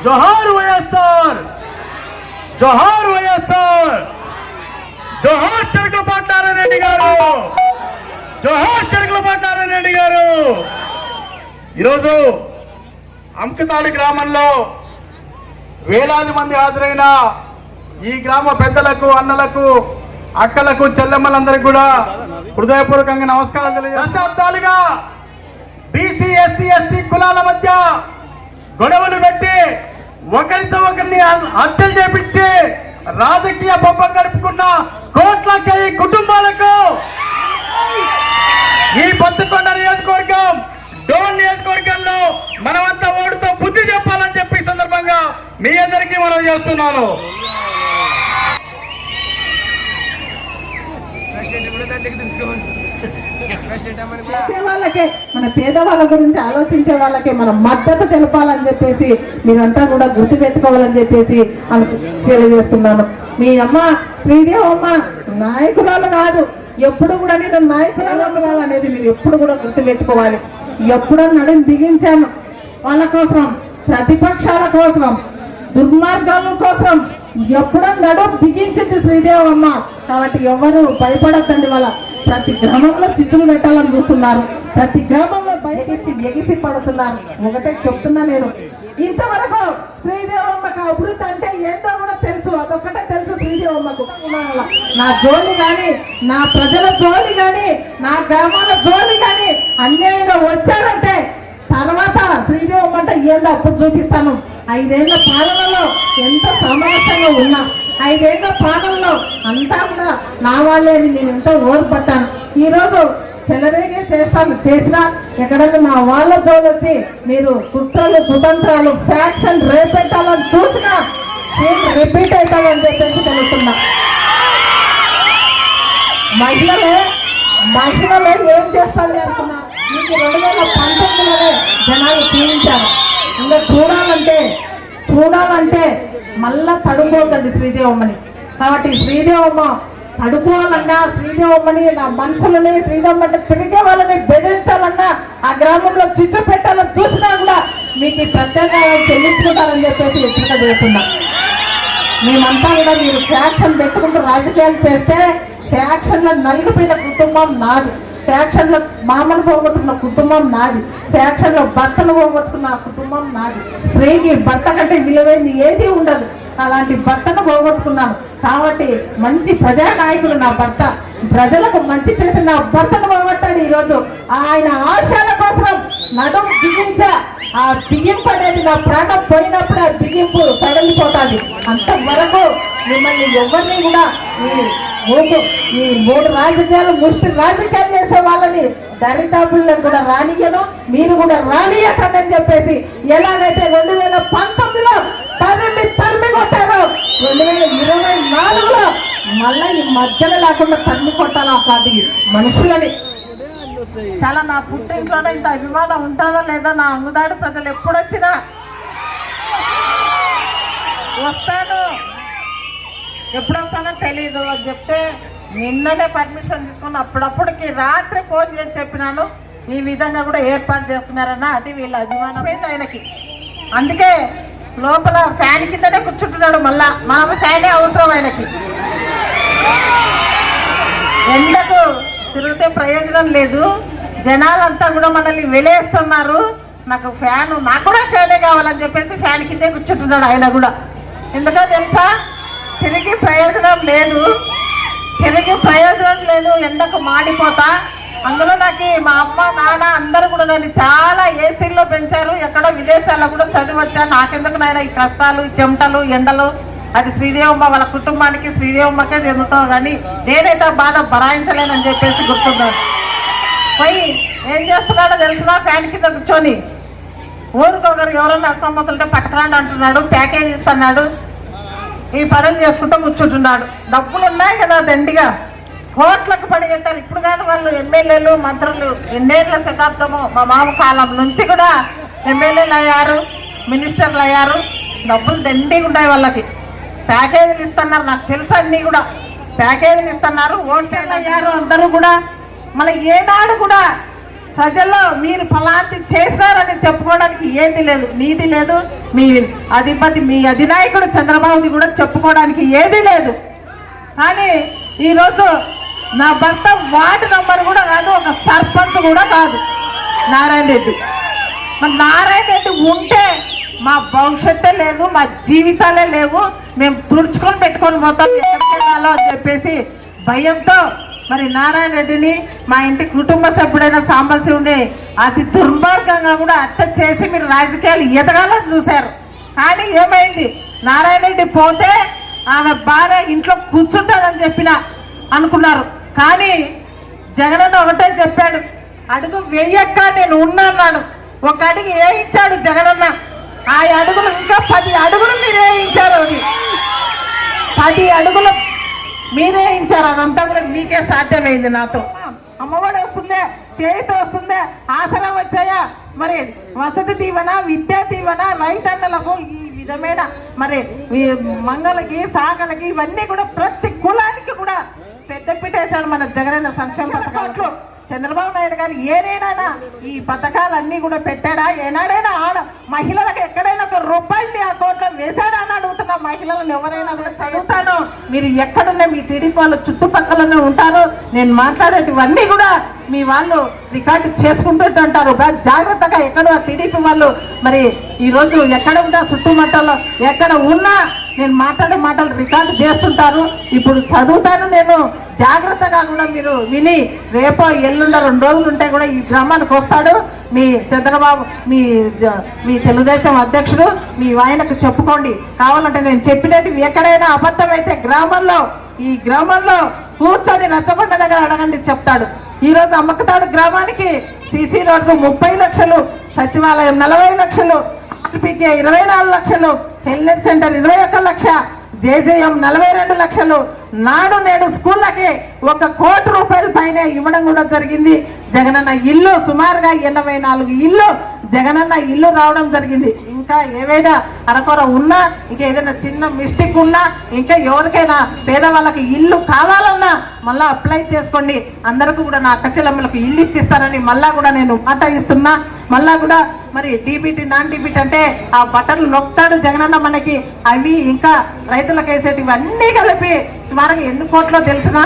జోహార్ వైఎస్ఆర్, జోహార్ వైఎస్ఆర్, జోహార్ చెరుకులపాటి నారాయణ రెడ్డి గారు, జోహార్ చెరుకులపాటి నారాయణ రెడ్డి గారు. ఈరోజు అంకతాళి గ్రామంలో వేలాది మంది హాజరైన ఈ గ్రామ పెద్దలకు, అన్నలకు, అక్కలకు, చెల్లెమ్మలందరికీ కూడా హృదయపూర్వకంగా నమస్కారం తెలియజేస్తున్నాను. దశాబ్దాలుగా బీసీ, ఎస్సీ, ఎస్టీ కులాల మధ్య గొడవలు పెట్టి ఒకరితో ఒకరిని హత్యలు చేపించి రాజకీయ పబ్బం గడుపుకున్న కోట్లకి కుటుంబాలకు ఈ బత్తుకొండ నియోజకవర్గం, డోన్ నియోజకవర్గంలో మనమంతా ఓటుతో బుద్ధి చెప్పాలని చెప్పి సందర్భంగా మీ అందరికీ మనం చేస్తున్నాను. వాళ్ళకే, మన పేదవాళ్ళ గురించి ఆలోచించే వాళ్ళకే మనం మద్దతు తెలపాలని చెప్పేసి మీరంతా కూడా గుర్తు పెట్టుకోవాలని చెప్పేసి తెలియజేస్తున్నాను. మీ అమ్మ శ్రీదేవమ్మ నాయకురాలు కాదు, ఎప్పుడు కూడా నేను నాయకురాలు అనేది మీరు ఎప్పుడు కూడా గుర్తు పెట్టుకోవాలి. ఎప్పుడో నడుము బిగించాను వాళ్ళ కోసం, ప్రతిపక్షాల కోసం, దుర్మార్గాల కోసం ఎప్పుడో నడుము బిగించింది శ్రీదేవమ్మ. కాబట్టి ఎవరు భయపడద్దండి. వాళ్ళ ప్రతి గ్రామంలో చిచ్చులు పెట్టాలని చూస్తున్నారు, ప్రతి గ్రామంలో బయటెత్తి ఎగిసి పడుతున్నారు. ఒకటే చెప్తున్నా, నేను ఇంతవరకు శ్రీదేవమ్మకు అభివృద్ధి అంటే ఏంటో కూడా తెలుసు, అదొక్కటే తెలుసు శ్రీదేవమ్మకు. నా జోలి కానీ, నా ప్రజల జోలి కానీ, నా గ్రామాల జోలి కానీ అన్యాయంగా వచ్చారంటే తర్వాత శ్రీదేవమ్మ అంటే ఏందో అప్పుడు చూపిస్తాను. 5 ఏళ్ల పాలనలో ఎంత సామరస్యంగా ఉన్నా, 5 ఏళ్ల పాలనలో అంతా కూడా నా వాళ్ళే అని నేను ఎంతో ఓర్పడ్డాను. ఈరోజు చెలరేగే చేష్టాలు చేసినా ఎక్కడైనా నా వాళ్ళ జోలు వచ్చి మీరు కుట్రలు, కుతంత్రాలు, ఫ్యాక్షన్ రేపెట్టాలని చూసినా రిపీట్ అవుతామని చెప్పేసి తెలుస్తున్నా. మహిళలే ఏం చేస్తారని అనుకున్నా, మీకు 2019లోనే జనాలు తీయించారు. ఇంకా చూడాలంటే మళ్ళా తడుకోకండి శ్రీదేవమ్మని. కాబట్టి శ్రీదేవమ్మ తడుకోవాలన్నా, శ్రీదేవమ్మని నా మనుషులని, శ్రీదేవమ్మ తిరిగే వాళ్ళని బెదిరించాలన్నా, ఆ గ్రామంలో చిచ్చు పెట్టాలని చూసినా కూడా మీకు ఈ ప్రత్యేకంగా చెల్లించుకుంటారని చెప్పేసి హెచ్చరిక చేస్తున్నా. మేమంతా కూడా మీరు ఫ్యాక్షన్ పెట్టుకుంటూ రాజకీయాలు చేస్తే ఫ్యాక్షన్లో నలిగిపోయిన కుటుంబం నాది, ఫ్యాక్షన్లో మామను పోగొట్టుకున్న కుటుంబం నాది, ఫ్యాక్షన్లో భర్తను పోగొట్టుకున్న కుటుంబం నాది. స్త్రీకి భర్త కంటే విలువైంది ఏది ఉండదు, అలాంటి భర్తను పోగొట్టుకున్నాను. కాబట్టి మంచి ప్రజానాయకులు నా భర్త, ప్రజలకు మంచి చేసిన నా భర్తను పోగొట్టాడు. ఈరోజు ఆయన ఆశయాల కోసం నడుము బిగించా. ఆ బిగింపు అనేది నా ప్రాణం పోయినప్పుడు ఆ బిగింపు సడలిపోతుంది. అంతవరకు మిమ్మల్ని ఎవరిని కూడా ఈ 3 రాజకీయాలు, ముష్టి రాజకీయాలు చేసే వాళ్ళని దరిదాపుల్లో కూడా రానియను, మీరు కూడా రానియకండి అని చెప్పేసి ఎలాగైతే 2019లో తరిమి కొట్టారో 2024లో మళ్ళీ ఈ మధ్యలో లేకుండా తరిమి కొట్టాలి ఆ పార్టీకి మనుషులని. చాలా నా పుట్టింట్లోనే ఇంత అభిమానం ఉంటుందో లేదో నా అంగుదాడు ప్రజలు ఎప్పుడొచ్చినా వస్తాను, ఎప్పుడొస్తానో తెలీదు అని చెప్తే నిన్ననే పర్మిషన్ తీసుకుని అప్పుడప్పుడుకి రాత్రి ఫోన్ చేసి చెప్పినాను. ఈ విధంగా కూడా ఏర్పాటు చేస్తున్నారన్న, అది వీళ్ళ అభిమానం ఆయనకి. అందుకే లోపల ఫ్యాన్ కిందనే కూర్చుంటున్నాడు. మళ్ళా మామ ఫ్యానే అవసరం ఆయనకి. ఎండకు తిరిగితే ప్రయోజనం లేదు, జనాలంతా కూడా మనల్ని వెలేస్తున్నారు. నాకు కూడా ఫ్యానే కావాలని చెప్పేసి ఫ్యాన్ కిందే కూర్చుంటున్నాడు ఆయన కూడా. ఎందుకో తెలుసా, తిరిగి ప్రయోజనం లేదు, ఎండకు మాడిపోతా. అందులో నాకు మా అమ్మ, నాన్న అందరూ కూడా నన్ను చాలా ఏసీల్లో పెంచారు. ఎక్కడో విదేశాల్లో కూడా చదివచ్చాను. నాకెందుకు నాయన ఈ కష్టాలు, ఈ చెమటలు, ఎండలు, అది శ్రీదేవమ్మ వాళ్ళ కుటుంబానికి, శ్రీదేవమ్మకే చెందుతాం. కానీ నేనైతే బాధ భరాయించలేనని చెప్పేసి గుర్తున్నాను. పోయి ఏం చేస్తున్నాడో తెలిసినా ఫ్యాన్ కింద కూర్చొని ఊరికొకరు ఎవరన్నా అసమ్మతులుంటే పట్టరాండి అంటున్నాడు, ప్యాకేజ్ ఇస్తున్నాడు, ఈ పనులు చేసుకుంటూ కూర్చుంటున్నాడు. డబ్బులు ఉన్నాయి కదా దండిగా, కోట్లకు పడిగెట్టారు. ఇప్పుడు కానీ వాళ్ళు ఎమ్మెల్యేలు, మంత్రులు ఎన్నేళ్ల శతాబ్దము మా మామ కాలం నుంచి కూడా ఎమ్మెల్యేలు అయ్యారు, మినిస్టర్లు అయ్యారు. డబ్బులు దండిగా ఉన్నాయి వాళ్ళకి. ప్యాకేజీలు ఇస్తున్నారు, నాకు తెలుసు అన్నీ కూడా ప్యాకేజీలు ఇస్తున్నారు. ఓట్లు అయ్యారు అందరూ కూడా. మళ్ళీ ఏనాడు కూడా ప్రజల్లో మీరు ఫలాంటి చేశారని చెప్పుకోవడానికి ఏది లేదు, నీతి లేదు. మీ అధినాయకుడు చంద్రబాబుది కూడా చెప్పుకోవడానికి ఏది లేదు. కానీ ఈరోజు నా భర్త వార్డు నంబర్ కూడా కాదు, ఒక సర్పంచ్ కూడా కాదు నారాయణ రెడ్డి. మరి నారాయణ రెడ్డి ఉంటే మా భవిష్యత్తే లేదు, మా జీవితాలే లేవు, మేము తుడుచుకొని పెట్టుకొని పోతాం ఎక్కడికి వెళ్ళాలో అని చెప్పేసి భయంతో మరి నారాయణ రెడ్డిని మా ఇంటి కుటుంబ సభ్యుడైన సాంబశివుని అతి దుర్మార్గంగా కూడా హత్య చేసి మీరు రాజకీయాలు ఎదగాలని చూశారు. కానీ ఏమైంది, నారాయణ రెడ్డి పోతే ఆమె భార్య ఇంట్లో కూర్చుంటుందని అనుకున్నారు. కానీ జగనన్న ఒకటే చెప్పాడు, అడుగు వేయక్క నేను ఉన్నాను. ఒక అడుగు వేయించాడు జగనన్న. ఆ అడుగులు ఇంకా 10 అడుగులు మీరు వేయించారు. అది 10 అడుగులు మీరే ఇచ్చారు. అదంతా కూడా మీకే సాధ్యమైంది. నాతో అమ్మఒడి వస్తుందే, చేతి వస్తుందే, ఆసరా వచ్చాయా, మరి వసతి దీవెన, విద్యా దీవెన, రైతన్నలకు ఈ విధమైన మరి మంగళకి సాగలకి ఇవన్నీ కూడా ప్రతి కులానికి కూడా పెద్దపీట వేశాడు మన జగనన్న సంక్షేమ పథకాలు. చంద్రబాబు నాయుడు గారు ఏనాడైనా ఈ పథకాలన్నీ కూడా పెట్టాడా? ఏనాడైనా మహిళలకు ఎక్కడైనా ఒక రూపాయిని అకౌంట్లో వేశాడా అని అడుగుతున్నా. మహిళలను ఎవరైనా కూడా చదువుతాను, మీరు ఎక్కడున్నా మీ టీడీపీ వాళ్ళు చుట్టుపక్కలనే ఉంటారు, నేను మాట్లాడేటివన్నీ కూడా మీ వాళ్ళు రికార్డు చేసుకుంటుంటారు. జాగ్రత్తగా ఎక్కడ టీడీపీ వాళ్ళు మరి ఈరోజు ఎక్కడ ఉన్నా చుట్టుమట్టలో ఎక్కడ ఉన్నా నేను మాట్లాడే మాటలు రికార్డు చేస్తుంటారు. ఇప్పుడు చదువుతాను నేను, జాగ్రత్తగా కూడా మీరు విని రేపో ఎల్లుండ 2 రోజులు ఉంటే కూడా ఈ గ్రామానికి వస్తాడు మీ చంద్రబాబు, మీ తెలుగుదేశం అధ్యక్షుడు, మీ ఆయనకు చెప్పుకోండి. కావాలంటే నేను చెప్పినట్టు ఎక్కడైనా అబద్ధమైతే ఈ గ్రామంలో కూర్చొని రచ్చబండ దగ్గర అడగండి, చెప్తాడు. ఈరోజు అమ్మకతాడు గ్రామానికి సీసీ రోడ్స్ 30 లక్షలు, సచివాలయం 40 లక్షలు, ఆర్పీకే 24 లక్షలు, హెల్త్ సెంటర్ 21 లక్ష, జేజేఎం 42 లక్షలు, నాడు నేడు స్కూళ్ళకి 1 కోటి రూపాయల పైన ఇవ్వడం కూడా జరిగింది. జగనన్న ఇల్లు సుమారుగా 84 ఇల్లు జగనన్న ఇల్లు రావడం జరిగింది. ఇంకా ఏవైనా అరకొర ఉన్నా, ఇంకా ఏదైనా చిన్న మిస్టేక్ ఉన్నా, ఇంకా ఎవరికైనా పేదవాళ్ళకి ఇల్లు కావాలన్నా మళ్ళీ అప్లై చేసుకోండి. అందరికీ కూడా నా అక్క చెల్లెమ్మలకు ఇల్లు ఇప్పిస్తారని మళ్ళా కూడా నేను మాట ఇస్తున్నా. మళ్ళా కూడా మరి డీబీటీ నాన్ డీబీటీ అంటే ఆ బటన్లు నొక్తాడు జగనన్న మనకి. అవి ఇంకా రైతులకు వేసేటివి అన్నీ కలిపి సుమారుగా ఎన్ని కోట్లో తెలిసిన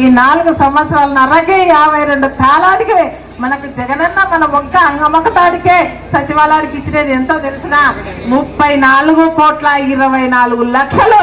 ఈ 4 సంవత్సరాలన్నరకే 52 కాలానికి మనకు జగనన్న మన ఒక్క అమ్మకతాడికే సచివాలయానికి ఇచ్చినది ఎంతో తెలిసిన 34,24,00,000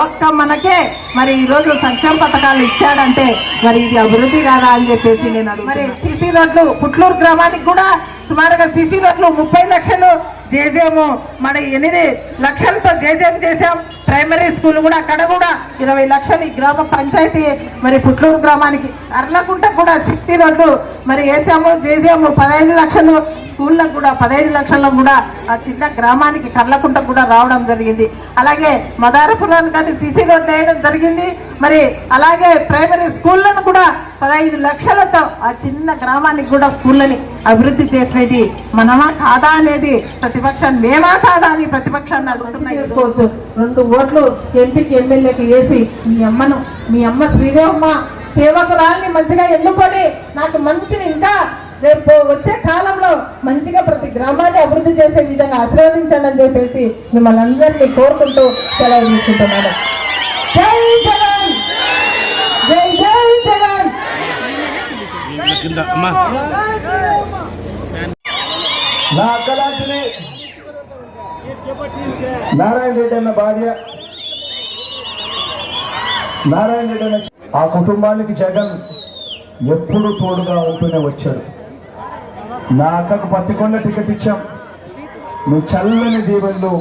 ఒక్క మనకే మరి ఈరోజు సంక్షేమ పథకాలు ఇచ్చాడంటే మరి ఇది అభివృద్ధి కాదా అని చెప్పేసి నేను మరి సీసీ రోడ్లు పుట్లూరు గ్రామానికి కూడా సుమారుగా సీసీ రోడ్లు 30 లక్షలు, జేజేఎం మరి 8 లక్షలతో జేజేఎం చేశాం. ప్రైమరీ స్కూల్ కూడా అక్కడ కూడా 20 లక్షలు ఈ గ్రామ పంచాయతీ మరి పుట్లూరు గ్రామానికి. అర్లకుంట కూడా సీసీ రోడ్లు మరి వేసాము, జేజేఎం 15 లక్షలు, స్కూళ్ళకు కూడా 15 లక్షల్లో కూడా ఆ చిన్న గ్రామానికి కర్లకుంట కూడా రావడం జరిగింది. అలాగే మదారపురానికి కానీ సీసీ రోడ్లు వేయడం జరిగింది. మరి అలాగే ప్రైమరీ స్కూళ్ళను కూడా 15 లక్షలతో ఆ చిన్న గ్రామానికి కూడా స్కూళ్ళని అభివృద్ధి చేసేది మనమా కాదా అనేది ప్రతిపక్షాన్ని మేమా కాదా అని ప్రతిపక్షాన్ని అడుగుతున్నాయి. చేసుకోవచ్చు. 2 ఓట్లు ఎంపీకి ఎమ్మెల్యేకి వేసి మీ అమ్మ శ్రీదేవమ్మ సేవకురాల్ని మంచిగా ఎన్నుకొని నాకు మంచిని ఇంకా రేపు వచ్చే కాలంలో మంచిగా ప్రతి గ్రామాన్ని అభివృద్ధి చేసే విధంగా ఆశీర్వదించండి అని చెప్పేసి మిమ్మల్ని అందరినీ కోరుకుంటూ సెలవు తీసుకుంటున్నాను. జై జగన్, జై జై జగన్. నా అక్కలాంటిది నారాయణ రెడ్డి అన్న భార్య, నారాయణ రెడ్డి అన్న ఆ కుటుంబానికి జగన్ ఎప్పుడు తోడుగా ఉంటూనే వచ్చాడు. నా అక్కకు పత్తికొండ టికెట్ ఇచ్చాం. మీ చల్లని దీవెనలు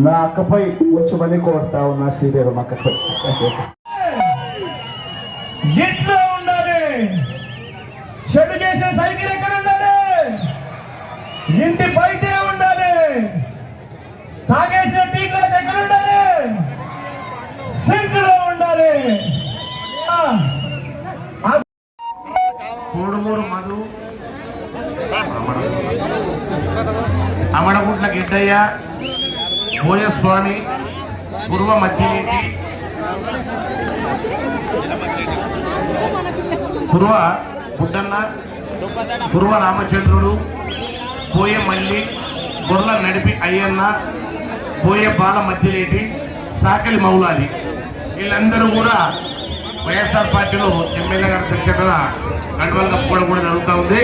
నా అక్కపై ఉంచమని కోరుతా ఉన్నా. శ్రీదేవం అక్కపై ఇంట్లో ఉండాలి. చెడు చేసిన సైకిల్ ఎక్కడ ఉండాలి? ఇంటి బయటే ఉండాలి. తాగేసిన టీ గ్లాస్ ఎక్కడ ఉండాలి? సింక్ లో ఉండాలి. కోడుమూరు మధు, అమడగుట్ల గిడ్డయ్య, బోయస్వామి, పూర్వ మధ్యనీటి, పూర్వ బుడ్డన్న, పుర్వ రామచంద్రుడు, పోయే మల్లి, గొర్ల నడిపి అయ్యన్న, పోయే బాల మధ్యలేటి, సాకలి మౌలాలి, వీళ్ళందరూ కూడా వైఎస్ఆర్ పార్టీలో ఎమ్మెల్యే గారి అధ్యక్షతన కండువాలు కప్పుకోవడం కూడా జరుగుతూ ఉంది.